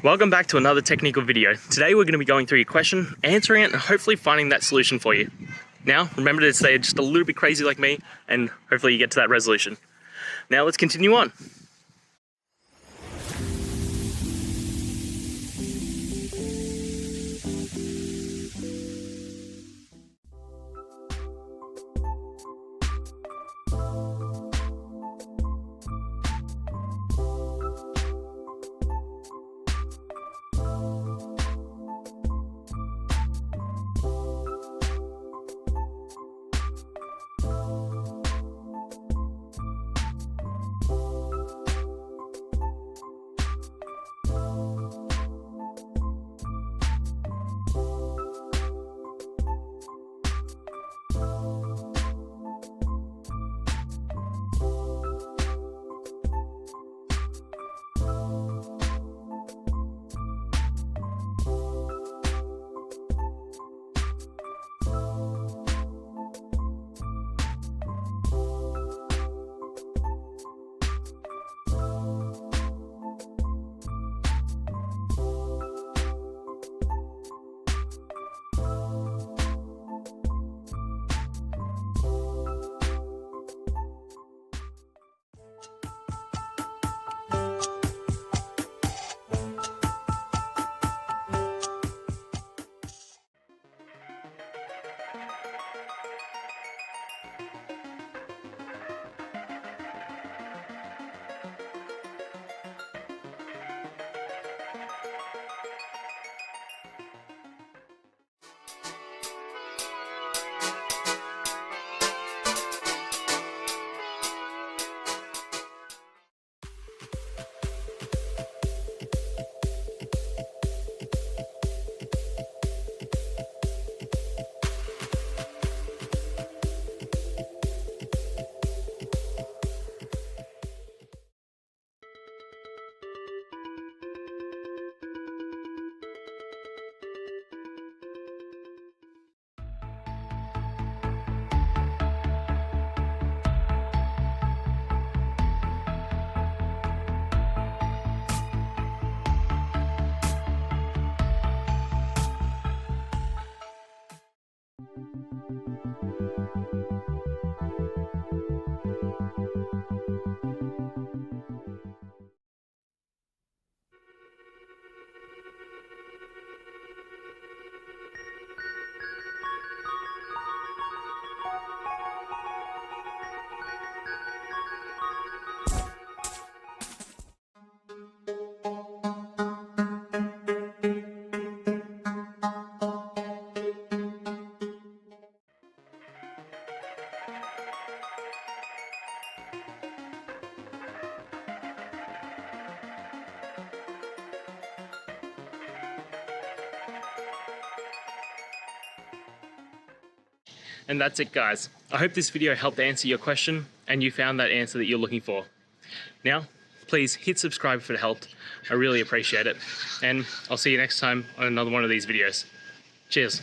Welcome back to another technical video. Today we're going to be going through your question, answering it, and hopefully finding that solution for you. Now, remember to stay just a little bit crazy like me, and hopefully you get to that resolution. Now let's continue on. And that's it, guys. I hope this video helped answer your question and you found that answer that you're looking for. Now, please hit subscribe if it helped. I really appreciate it. And I'll see you next time on another one of these videos. Cheers.